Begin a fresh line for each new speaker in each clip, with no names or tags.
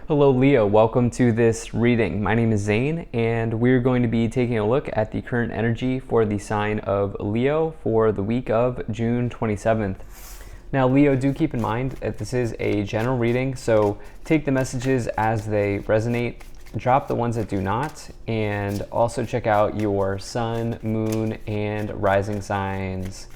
Hello Leo, welcome to this reading. My name is Zane and we're going to be taking a look at the current energy for the sign of Leo for the week of June 27th. Now Leo, do keep in mind that this is a general reading, so take the messages as they resonate, drop the ones that do not, and also check out your sun, moon, and rising signs.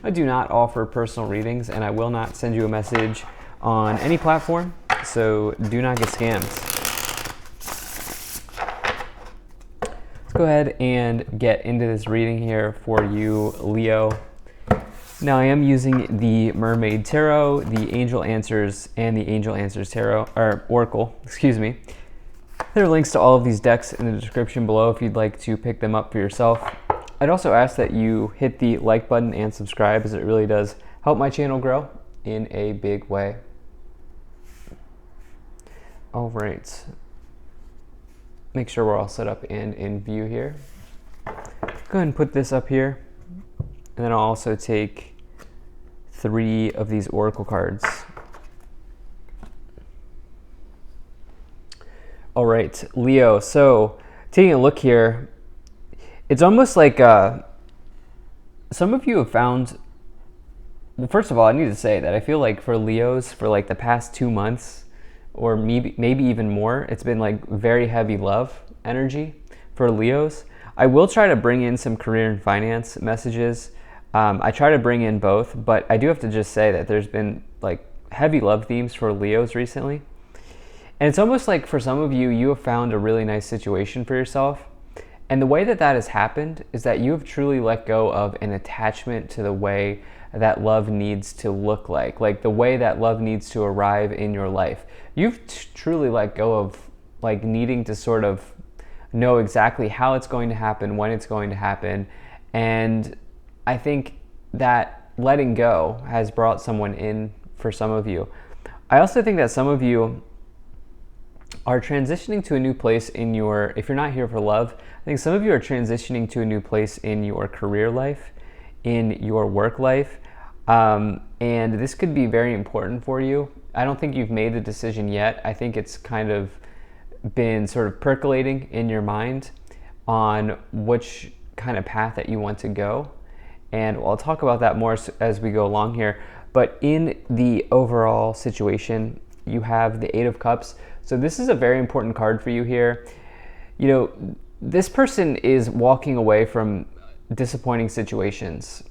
I do not offer personal readings and I will not send you a message on any platform, so do not get scammed. Let's go ahead and get into this reading here for you, Leo. Now I am using the Mermaid Tarot, the Angel Answers, and the Angel Answers Tarot, or Oracle, excuse me. There are links to all of these decks in the description below if you'd like to pick them up for yourself. I'd also ask that you hit the like button and subscribe, as it really does help my channel grow in a big way. All right, make sure we're all set up and in view here. Go ahead and put this up here, and then I'll also take 3 of these oracle cards. All right, Leo, so taking a look here, it's almost like some of you have found, well, first of all, I need to say that I feel like for Leos, for like the past 2 months, or maybe even more, it's been like very heavy love energy for Leos. I will try to bring in some career and finance messages. I try to bring in both, but I do have to just say that there's been like heavy love themes for Leos recently. And it's almost like for some of you, you have found a really nice situation for yourself. And the way that that has happened is that you have truly let go of an attachment to the way that love needs to look like the way that love needs to arrive in your life. You've truly let go of like needing to sort of know exactly how it's going to happen, when it's going to happen. And I think that letting go has brought someone in for some of you. I also think that some of you are transitioning to a new place in your, if you're not here for love, I think some of you are transitioning to a new place in your career life, in your work life, and this could be very important for you. I don't think you've made the decision yet. I think it's kind of been sort of percolating in your mind on which kind of path that you want to go, and I'll talk about that more as we go along here. But in the overall situation, you have the 8 of Cups. So this is a very important card for you here. You know, this person is walking away from disappointing situations.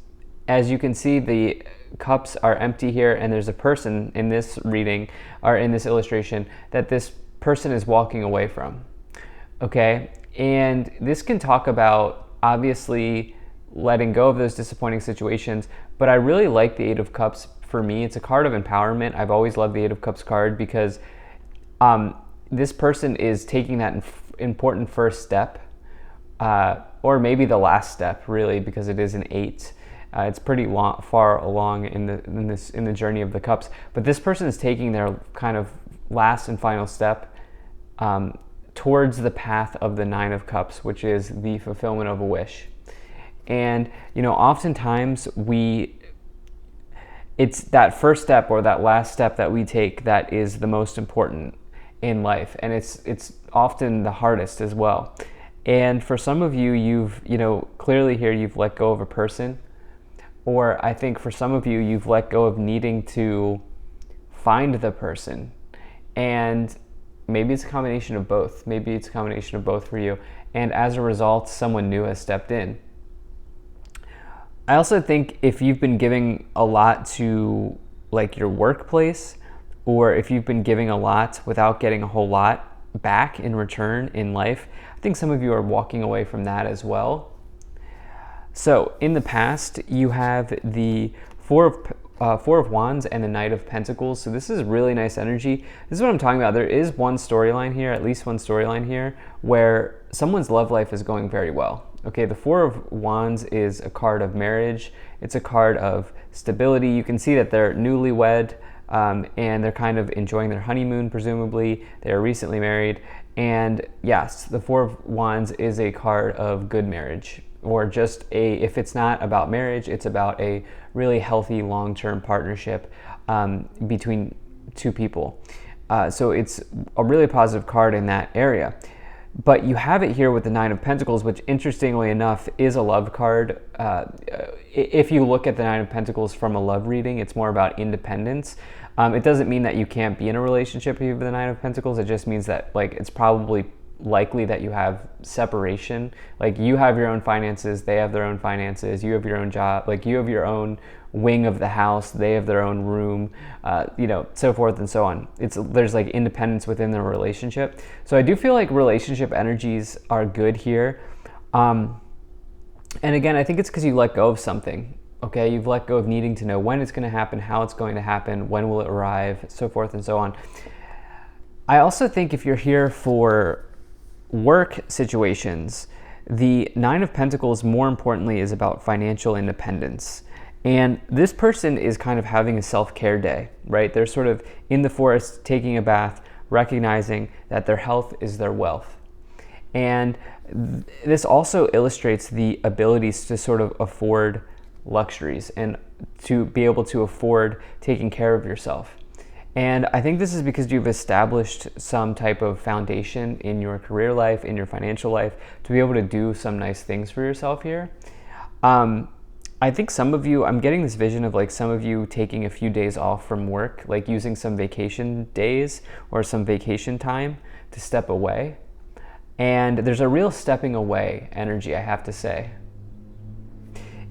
As you can see, the cups are empty here, and there's a person in this reading, or in this illustration, that this person is walking away from. Okay? And this can talk about, obviously, letting go of those disappointing situations, but I really like the 8 of Cups. For me, it's a card of empowerment. I've always loved the 8 of Cups card because this person is taking that important first step, or maybe the last step, really, because it is an 8. It's pretty far along in the journey of the cups, but this person is taking their kind of last and final step towards the path of the 9 of Cups, which is the fulfillment of a wish. And you know, oftentimes it's that first step or that last step that we take that is the most important in life, and it's often the hardest as well. And for some of you, you've clearly here you've let go of a person, or I think for some of you, you've let go of needing to find the person. And maybe it's a combination of both. Maybe it's a combination of both for you. And as a result, someone new has stepped in. I also think if you've been giving a lot to like your workplace, or if you've been giving a lot without getting a whole lot back in return in life, I think some of you are walking away from that as well. So in the past, you have the Four of Wands and the Knight of Pentacles. So this is really nice energy. This is what I'm talking about. There is one storyline here, at least one storyline here, where someone's love life is going very well. Okay, the Four of Wands is a card of marriage. It's a card of stability. You can see that they're newlywed, and they're kind of enjoying their honeymoon, presumably. They are recently married. And yes, the Four of Wands is a card of good marriage, or just if it's not about marriage, it's about a really healthy long-term partnership between two people. So it's a really positive card in that area. But you have it here with the Nine of Pentacles, which interestingly enough is a love card. If you look at the Nine of Pentacles from a love reading, it's more about independence. It doesn't mean that you can't be in a relationship with the Nine of Pentacles. It just means that like it's probably likely that you have separation. Like you have your own finances, they have their own finances, you have your own job, like you have your own wing of the house, they have their own room, so forth and so on. There's like independence within the relationship. So I do feel like relationship energies are good here. And again, I think it's because you let go of something. Okay, you've let go of needing to know when it's going to happen, how it's going to happen, when will it arrive, so forth and so on. I also think if you're here for work situations, the Nine of Pentacles, more importantly, is about financial independence. And this person is kind of having a self-care day, right? They're sort of in the forest, taking a bath, recognizing that their health is their wealth. And this also illustrates the abilities to sort of afford luxuries and to be able to afford taking care of yourself. And I think this is because you've established some type of foundation in your career life, in your financial life, to be able to do some nice things for yourself here. I think some of you, I'm getting this vision of like some of you taking a few days off from work, like using some vacation days or some vacation time to step away. And there's a real stepping away energy, I have to say.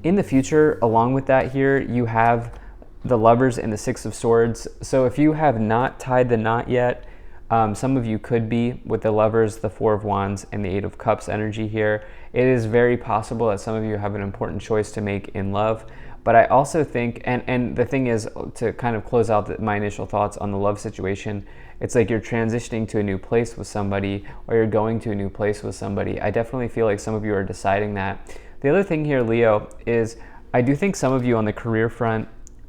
In the future, along with that here, you have the Lovers and the Six of Swords. So if you have not tied the knot yet, some of you could be with the Lovers, the Four of Wands, and the Eight of Cups energy here. It is very possible that some of you have an important choice to make in love. But I also think, and the thing is, to kind of close out my initial thoughts on the love situation, it's like you're transitioning to a new place with somebody, or you're going to a new place with somebody. I definitely feel like some of you are deciding that. The other thing here, Leo, is I do think some of you on the career front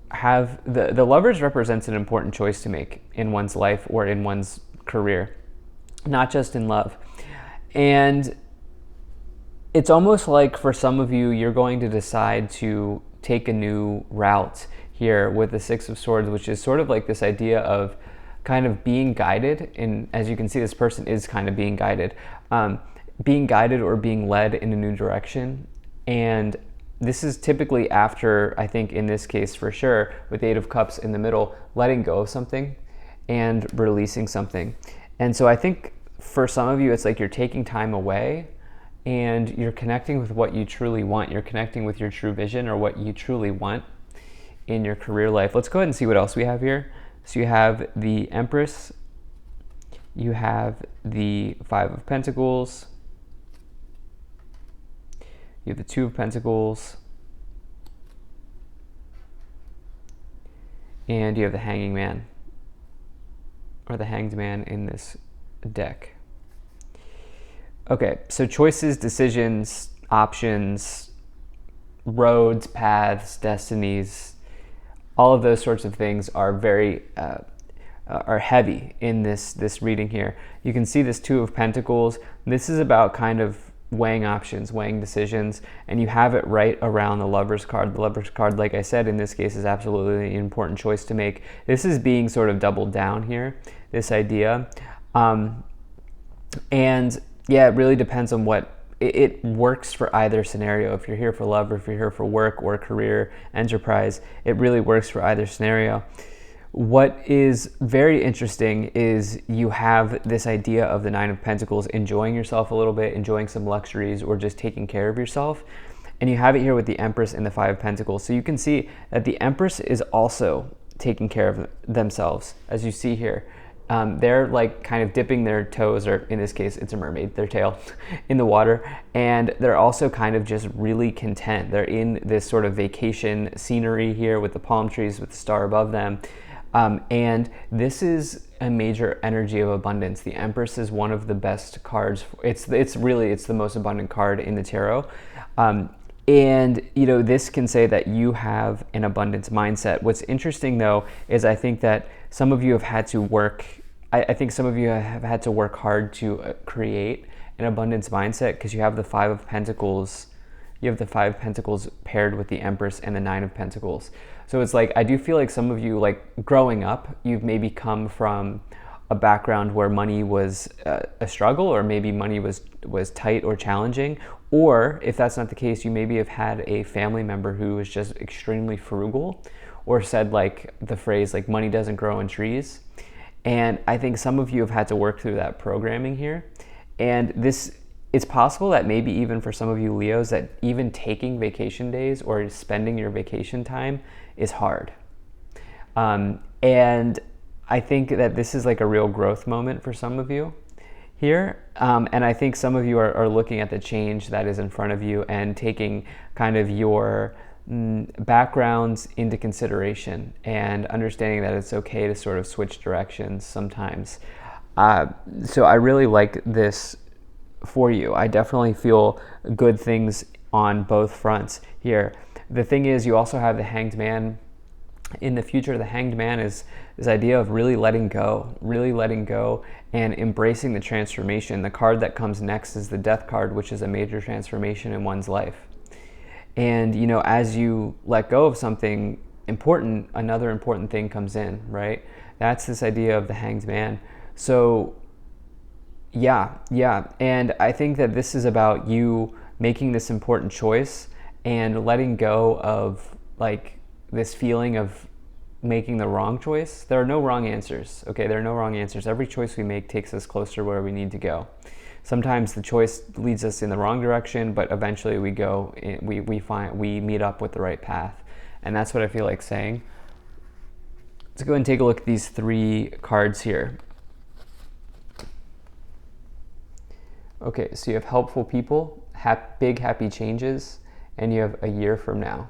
have, the Lovers represents an important choice to make in one's life or in one's career, not just in love. And it's almost like for some of you, you're going to decide to take a new route here with the Six of Swords, which is sort of like this idea of kind of being guided. And as you can see, this person is kind of being guided or being led in a new direction. And this is typically after, I think in this case for sure, with the Eight of Cups in the middle, letting go of something and releasing something. And so I think for some of you, it's like you're taking time away and you're connecting with what you truly want. You're connecting with your true vision or what you truly want in your career life. Let's go ahead and see what else we have here. So you have the Empress, you have the Five of Pentacles, you have the Two of Pentacles, and you have the Hanging Man, or the Hanged Man in this deck. Okay, so choices, decisions, options, roads, paths, destinies, all of those sorts of things are very are heavy in this reading here. You can see this Two of Pentacles. This is about kind of weighing options, weighing decisions, and you have it right around the Lover's card. The Lover's card, like I said, in this case is absolutely an important choice to make. This is being sort of doubled down here, this idea. And yeah, it really depends on what it works for either scenario. If you're here for love or if you're here for work or career, enterprise, it really works for either scenario. What is very interesting is you have this idea of the Nine of Pentacles, enjoying yourself a little bit, enjoying some luxuries, or just taking care of yourself. And you have it here with the Empress and the Five of Pentacles. So you can see that the Empress is also taking care of themselves, as you see here. They're like kind of dipping their toes, or in this case, it's a mermaid, their tail, in the water. And they're also kind of just really content. They're in this sort of vacation scenery here with the palm trees, with the star above them. And this is a major energy of abundance. The Empress is one of the best cards. It's the most abundant card in the tarot. And, this can say that you have an abundance mindset. What's interesting, though, is I think that some of you have had to work, I think some of you have had to work hard to create an abundance mindset, because you have the Five of Pentacles. You have the Five of Pentacles paired with the Empress and the Nine of Pentacles. So it's like, I do feel like some of you, like growing up, you've maybe come from a background where money was a struggle, or maybe money was tight or challenging. Or if that's not the case, you maybe have had a family member who was just extremely frugal, or said like the phrase like money doesn't grow on trees. And I think some of you have had to work through that programming here. And it's possible that maybe even for some of you Leos, that even taking vacation days or spending your vacation time is hard. And I think that this is like a real growth moment for some of you here. And I think some of you are looking at the change that is in front of you and taking kind of your backgrounds into consideration, and understanding that it's okay to sort of switch directions sometimes. So I really like this for you. I definitely feel good things on both fronts here. The thing is, you also have the Hanged Man. In the future, the Hanged Man is this idea of really letting go and embracing the transformation. The card that comes next is the Death card, which is a major transformation in one's life. And, you know, as you let go of something important, another important thing comes in, right? That's this idea of the Hanged Man. So, yeah. And I think that this is about you making this important choice and letting go of like this feeling of making the wrong choice. There are no wrong answers, okay? There are no wrong answers. Every choice we make takes us closer to where we need to go. Sometimes the choice leads us in the wrong direction, but eventually we meet up with the right path. And that's what I feel like saying. Let's go ahead and take a look at these 3 cards here. Okay, so you have helpful people, big happy changes, and you have a year from now.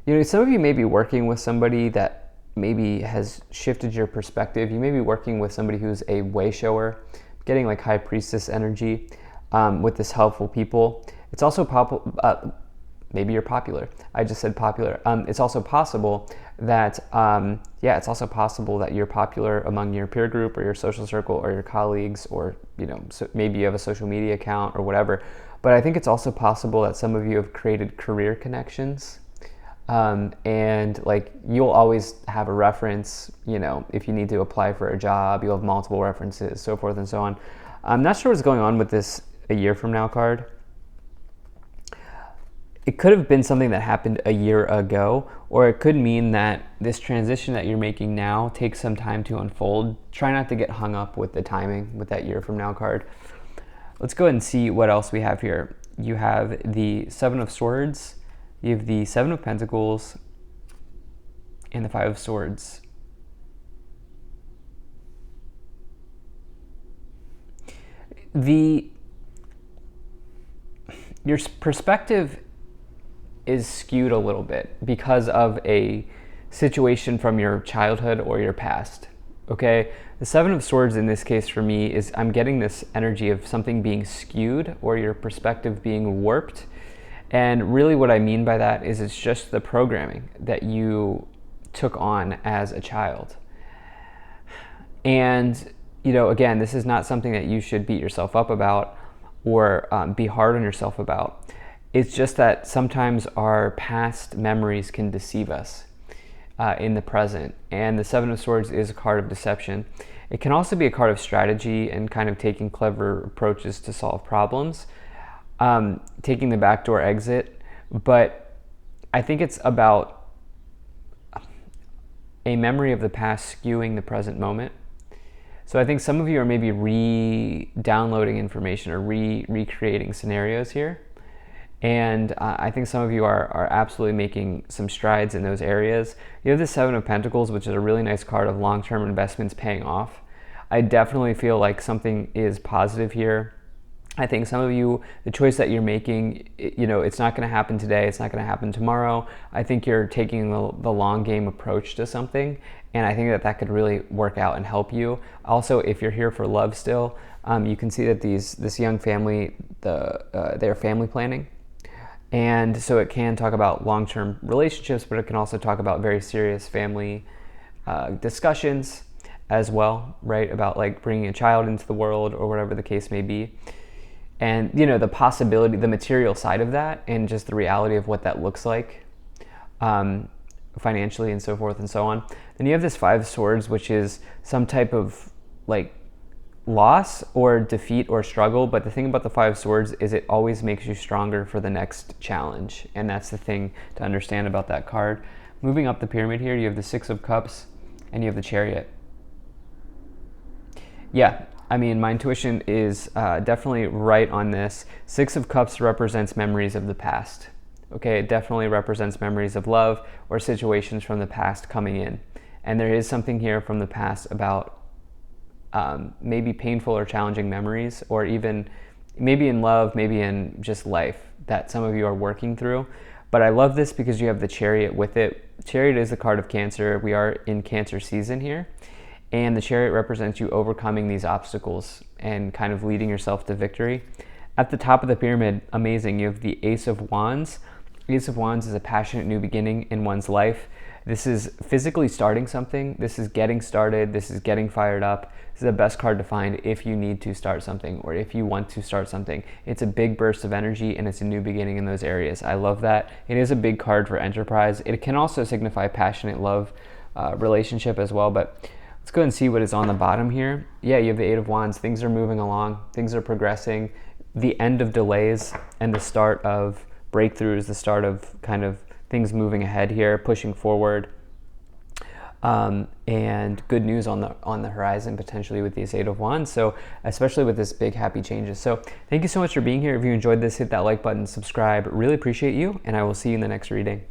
You know, some of you may be working with somebody that maybe has shifted your perspective. You may be working with somebody who's a way shower, getting like high priestess energy with this helpful people. It's also maybe you're popular. I just said popular. It's also possible that you're popular among your peer group or your social circle or your colleagues, or, you know, so maybe you have a social media account or whatever. But I think it's also possible that some of you have created career connections. And like you'll always have a reference, you know, if you need to apply for a job, you'll have multiple references, so forth and so on. I'm not sure what's going on with this a year from now card. It could have been something that happened a year ago, or it could mean that this transition that you're making now takes some time to unfold. Try not to get hung up with the timing with that year from now card. Let's go ahead and see what else we have here. You have the 7 of Swords, you have the 7 of Pentacles, and the 5 of Swords. Your perspective is skewed a little bit because of a situation from your childhood or your past, okay? The 7 of Swords in this case for me is I'm getting this energy of something being skewed or your perspective being warped. And really what I mean by that is it's just the programming that you took on as a child. And, you know, again, this is not something that you should beat yourself up about or be hard on yourself about. It's just that sometimes our past memories can deceive us in the present. And the 7 of Swords is a card of deception. It can also be a card of strategy and kind of taking clever approaches to solve problems. Taking the backdoor exit, but I think it's about a memory of the past skewing the present moment. So I think some of you are maybe re-downloading information or recreating scenarios here. And I think some of you are absolutely making some strides in those areas. You have the 7 of Pentacles, which is a really nice card of long-term investments paying off. I definitely feel like something is positive here. I think some of you, the choice that you're making, you know, it's not going to happen today. It's not going to happen tomorrow. I think you're taking the long game approach to something. And I think that could really work out and help you. Also, if you're here for love still, you can see that this young family, they're family planning. And so it can talk about long-term relationships, but it can also talk about very serious family discussions as well, right? About like bringing a child into the world or whatever the case may be. And, you know, the possibility, the material side of that and just the reality of what that looks like. financially and so forth and so on. Then you have this Five of Swords, which is some type of like loss or defeat or struggle. But the thing about the Five of Swords is it always makes you stronger for the next challenge. And that's the thing to understand about that card. Moving up the pyramid here, you have the Six of Cups and you have the Chariot. Yeah, I mean, my intuition is definitely right on this. Six of Cups represents memories of the past. Okay, it definitely represents memories of love or situations from the past coming in. And there is something here from the past about maybe painful or challenging memories, or even maybe in love, maybe in just life that some of you are working through. But I love this because you have the Chariot with it. Chariot is the card of Cancer. We are in Cancer season here. And the Chariot represents you overcoming these obstacles and kind of leading yourself to victory. At the top of the pyramid, amazing, you have the Ace of Wands. Ace of Wands is a passionate new beginning in one's life. This is physically starting something. This is getting started. This is getting fired up. This is the best card to find if you need to start something or if you want to start something. It's a big burst of energy and it's a new beginning in those areas. I love that. It is a big card for enterprise. It can also signify passionate love relationship as well, but let's go and see what is on the bottom here. Yeah, you have the Eight of Wands. Things are moving along. Things are progressing. The end of delays and the start of breakthroughs, the start of kind of things moving ahead here, pushing forward. And good news on the horizon potentially with these Eight of Wands. So especially with this big happy changes. So thank you so much for being here. If you enjoyed this, hit that like button, subscribe. Really appreciate you, and I will see you in the next reading.